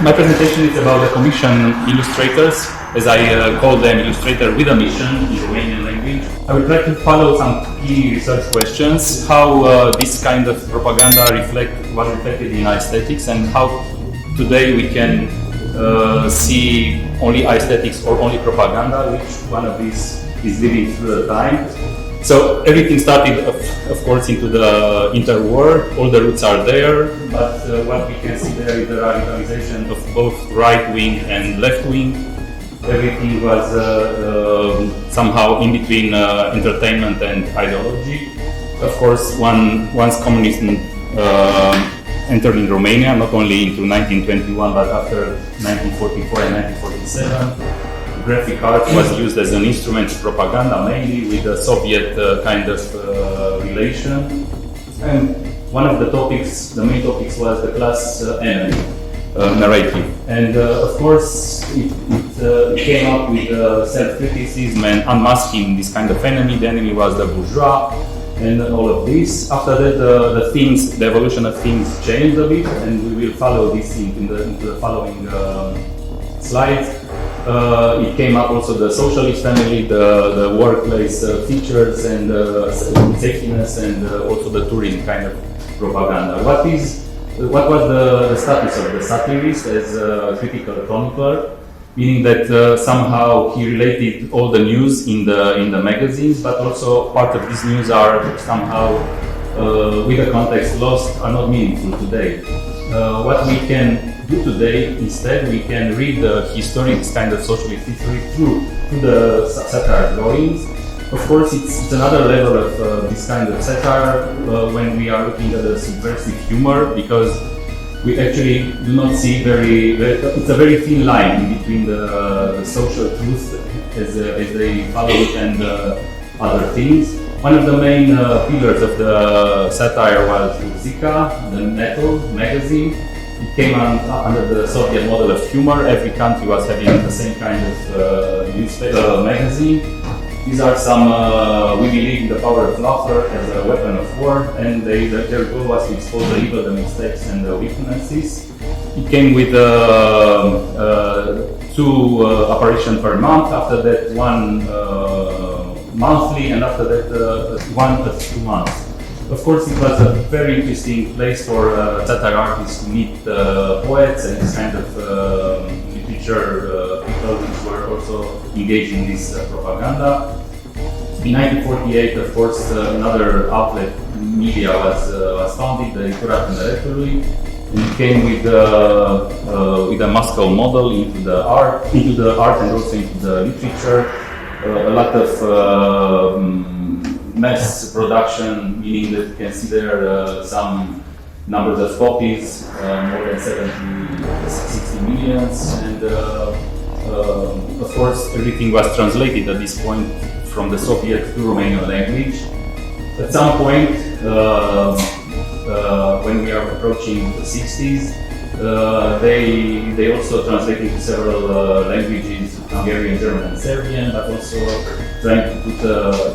My presentation is about the Commission illustrators, as I call them, illustrator with a mission in Romanian language. I will try to follow some key research questions, how this kind of propaganda was reflected in aesthetics, and how today we can see only aesthetics or only propaganda, which one of these is living through the time. So everything started, of course, into the interwar. All the roots are there, but what we can see there is the radicalization of both right wing and left wing. Everything was somehow in between entertainment and ideology. Of course, once communism entered in Romania, not only into 1921 but after 1944 and 1947. Graphic art was used as an instrument of propaganda, mainly with the Soviet kind of relation. And one of the topics, the main topics, was the class enemy narrative. And of course, it came up with self-criticism and unmasking this kind of enemy. The enemy was the bourgeois and all of this. After that, the evolution of things changed a bit, and we will follow this into the following slides. It came up also the socialist family, the workplace features and safetiness, and also the tourism kind of propaganda. What was the status of the satirist as a critical chronicler? Meaning that somehow he related all the news in the magazines, but also part of these news are somehow with the context lost, are not meaningful today. What we can do today, instead, we can read the history, this kind of socialist history, through the satire drawings. Of course, it's another level of this kind of satire when we are looking at the subversive humor, because we actually do not see it's a very thin line in between the social truth as they follow it and other things. One of the main pillars of the satire was Zika, the metal magazine. It came under the Soviet model of humor. Every country was having the same kind of newspaper magazine. These are some, we believe in the power of laughter as a weapon of war, and their goal was to expose the evil, the mistakes, and the weaknesses. It came with 2 apparitions per month, after that 1 monthly, and after that 1 per 2 months. Of course, it was a very interesting place for satire artists to meet poets and this kind of literature people which were also engaged in this propaganda. In 1948, of course, another outlet, media, was founded, the Literatura Tineretului, and it came with a Moscow model into the art and also into the literature. A lot of mass production, meaning that you can see there some numbers of copies, more than 60 millions, and of course everything was translated at this point from the Soviet to Romanian language. At some point, when we are approaching the 60s, they also translated to several languages, Hungarian, German, and Serbian, but also trying to put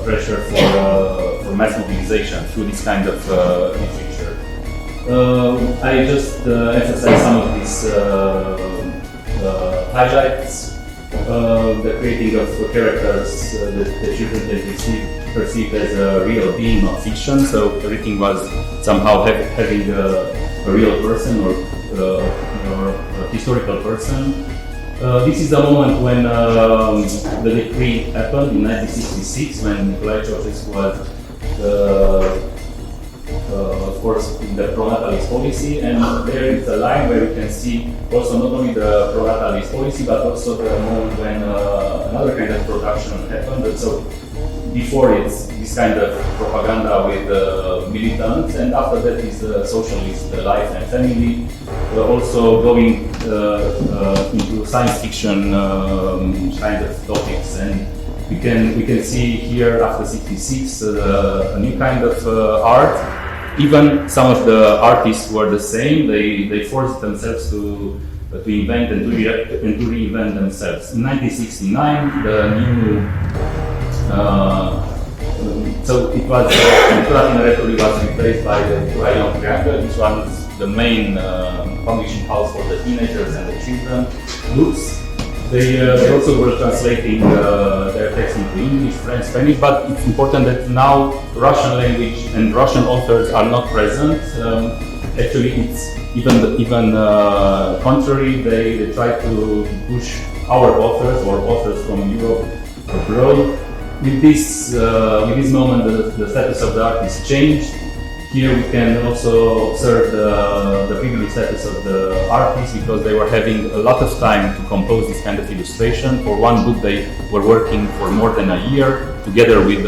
pressure for mass mobilization through this kind of literature. I just emphasize some of these highlights. The creating of characters that children perceived as a real being, not fiction. So everything was somehow having a real person or a historical person. This is the moment when the decree happened in 1966, when Mihail Gion was, of course, in the pro-natalist policy, and there is a line where you can see also not only the pro-natalist policy, but also the moment when another kind of production happened. And so before it's this kind of propaganda with militants, and after that is the socialist life and family, also going into science fiction kind of topics. And we can see here after '66 a new kind of art. Even some of the artists were the same. They forced themselves to invent and to reinvent themselves. In 1969, the new so it was Literatura Tineretului was replaced by the Triangle, which was the main publishing house for the teenagers and the children books. They also were translating their text into English, French, Spanish, but it's important that now Russian language and Russian authors are not present. Actually, it's even contrary. They try to push our authors or authors from Europe abroad. With this moment, the status of the artist changed. Here we can also observe the privileged status of the artists because they were having a lot of time to compose this kind of illustration. For one book they were working for more than a year together with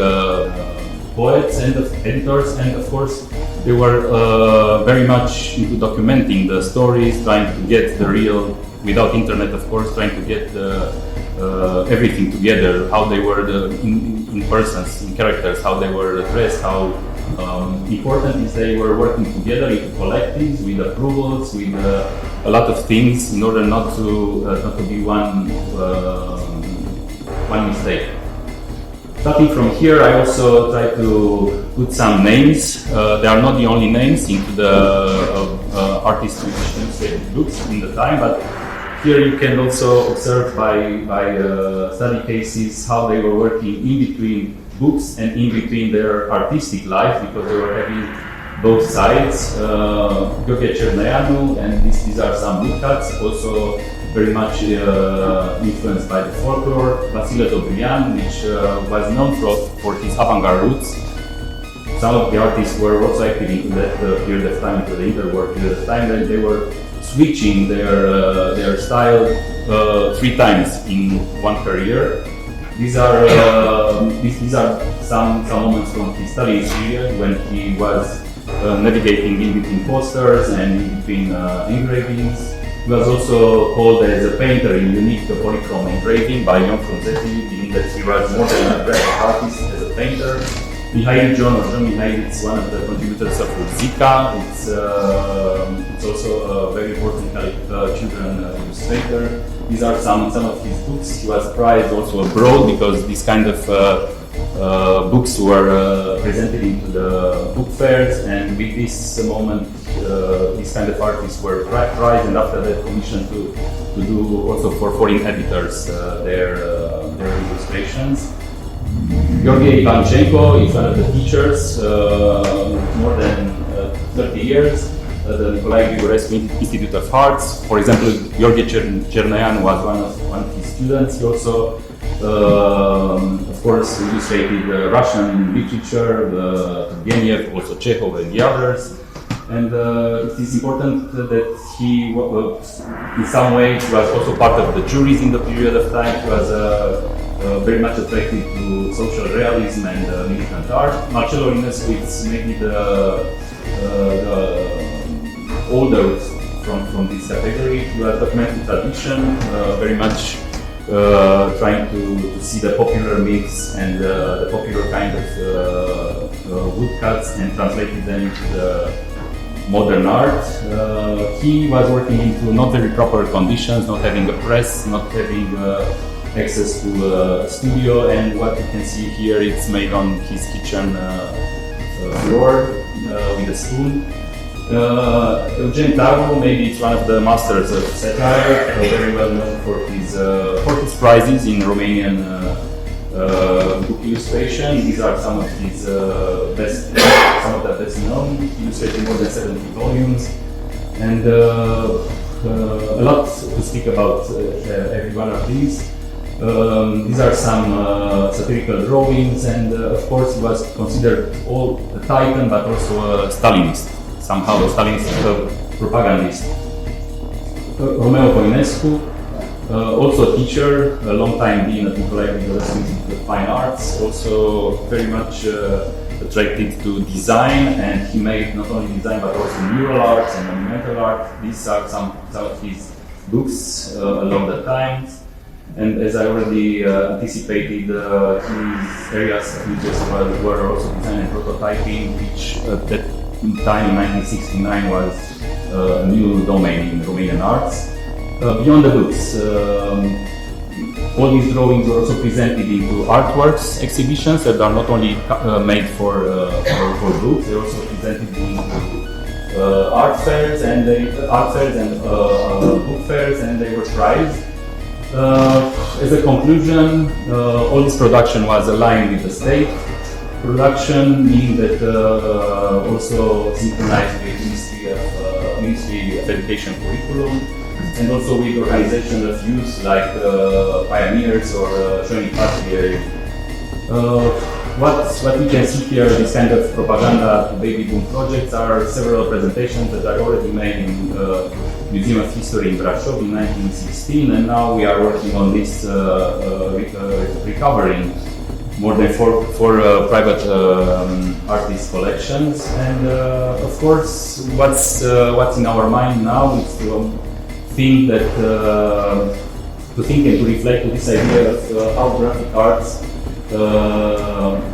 poets and editors, and of course they were very much into documenting the stories, trying to get the real, without internet of course, trying to get everything together, how they were in persons, in characters, how they were dressed, how important is they were working together into collectives with approvals, with a lot of things in order not to be one mistake. Starting from here, I also try to put some names. They are not the only names into the artists which illustrated books in the time, but here you can also observe by study cases how they were working in between books and in between their artistic life, because they were having both sides. Gheorghe Cernăianu, and these are some woodcuts, also very much influenced by the folklore. Vasile Dobrian, which was known for his avant-garde roots. Some of the artists were also active into that period of time, into the interwar period of time, when they were switching their style 3 times in one career. These are some moments from his studies period when he was navigating in between posters and in between engravings. He was also called as a painter in unique polychrome engraving by Ion Frunzetti, meaning that he was more than a graphic artist as a painter. Mihail Gion, or Jean Mihail, is one of the contributors of Zika. It's also a very important children illustrator. These are some of his books. He was prized also abroad because these kind of books were presented into the book fairs, and with this moment, these kind of artists were prized, and after that commissioned to do also for foreign editors their illustrations. Gheorghe Ivancenco is one of the teachers, more than 30 years, at the Nicolae Grigorescu Institute of Arts. For example, Gheorghe Cernăianu was one of his students. He also, of course, illustrated Russian literature, Turgenev, also Chekhov and the others. And it is important that he, in some way, was also part of the juries in the period of time. He was very much attracted to social realism and militant art. Marcel Olinescu is maybe the older from this category. He was documenting tradition, very much trying to see the popular myths and the popular kind of woodcuts and translated them into the modern art. He was working into not very proper conditions, not having a press, not having access to a studio, and what you can see here, it's made on his kitchen floor with a spoon. Eugen Taru, maybe it's one of the masters of satire, very well known for his prizes in Romanian book illustration. These are some of his some of the best known. He illustrated more than 70 volumes, and a lot to speak about every one of these. These are some satirical drawings, and of course he was considered all a titan, but also a Stalinist, somehow a Stalinist propagandist. Romeo Voinescu, also a teacher, a long time dean at Nicolae Institute of Fine Arts, also very much attracted to design, and he made not only design but also mural arts and monumental art. These are some of his books along the times. And as I already anticipated, his areas of interest were also design and prototyping, which at that time in 1969 was a new domain in Romanian arts. Beyond the books, all these drawings were also presented into artworks exhibitions that are not only made for books, they're also presented into art fairs and book fairs, and they were prized. As a conclusion, all this production was aligned with the state production, meaning that also synchronized with Ministry of Education curriculum, and also with organization of youth like pioneers or Shoni Patrie. What we can see here, this kind of propaganda to baby boom projects, are several presentations that are already made in Museum of History in Brașov in 1916, and now we are working on this recovering more than four private artist collections. And of course, what's in our mind now is to think and to reflect on this idea of how graphic arts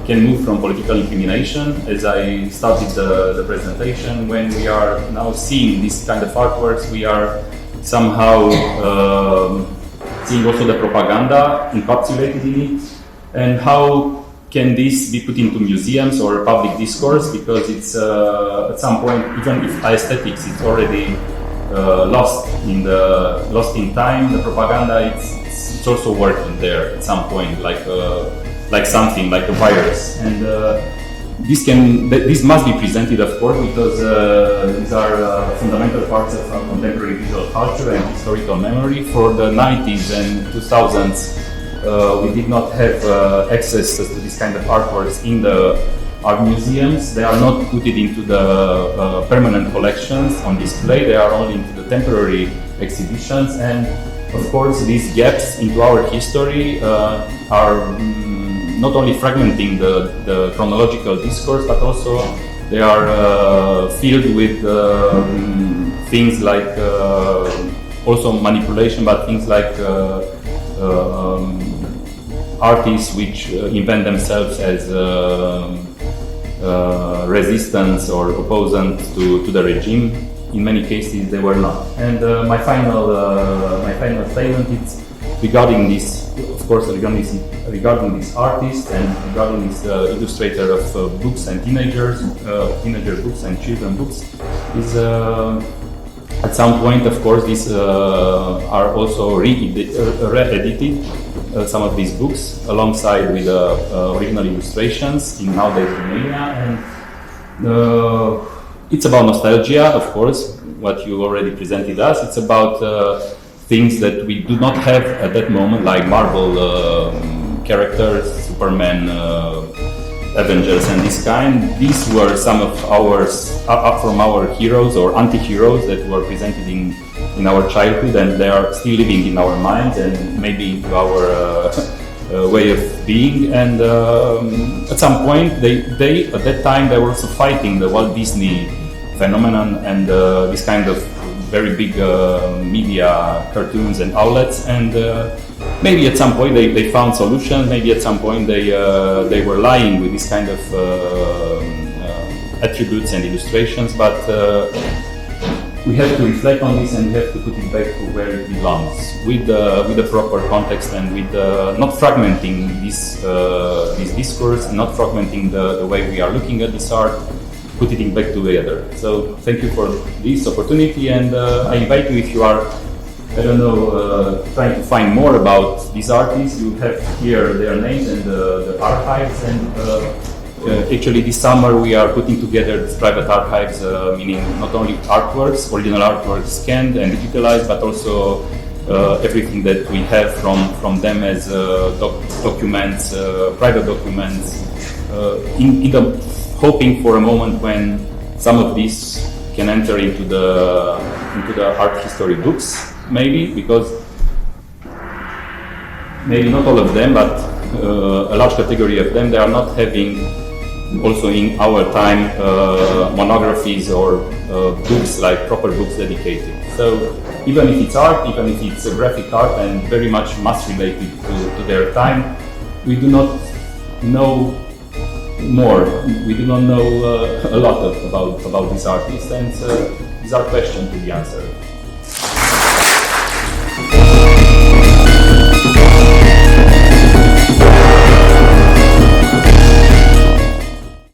can move from political incrimination. As I started the presentation, when we are now seeing this kind of artworks, we are somehow seeing also the propaganda encapsulated in it, and how can this be put into museums or public discourse, because it's at some point, even if aesthetics is already lost in time, the propaganda it's also working there at some point, like something like a virus, and this must be presented, of course, because these are fundamental parts of our contemporary visual culture and historical memory. For the 90s and 2000s, we did not have access to this kind of artworks in the art museums. They are not put into the permanent collections on display. They are only into the temporary exhibitions, and of course, these gaps into our history are not only fragmenting the chronological discourse, but also they are filled with things like also manipulation, but things like artists which invent themselves as resistance or opposant to the regime. In many cases, they were not. And my final statement is regarding this, of course, regarding this artist and regarding this illustrator of books and teenager books and children books, is at some point, of course, these are also re-edited, some of these books, alongside with original illustrations in nowadays Romania, and it's about nostalgia, of course, what you already presented us. It's about things that we do not have at that moment, like Marvel characters, Superman, Avengers, and this kind. These were some of ours from our heroes or anti-heroes that were presented in our childhood, and they are still living in our minds and maybe into our way of being. And at some point, they at that time, they were also fighting the Walt Disney phenomenon and this kind of very big media cartoons and outlets, and maybe at some point they found solutions. Maybe at some point they were lying with this kind of attributes and illustrations, but we have to reflect on this and we have to put it back to where it belongs, with the proper context, and with not fragmenting this discourse, and not fragmenting the way we are looking at this art, put it back together. So thank you for this opportunity, and I invite you, if you are, I don't know, trying to find more about these artists, you have here their names and the archives, and actually this summer we are putting together these private archives, meaning not only artworks, original artworks scanned and digitalized, but also everything that we have from them as documents, private documents, in the hoping for a moment when some of these can enter into the art history books, maybe, because maybe not all of them, but a large category of them, they are not having also in our time monographies or books, like proper books dedicated. So even if it's art, even if it's a graphic art and very much mass related to their time, we do not know more. We do not know a lot about these artists, and these are questions to be answered.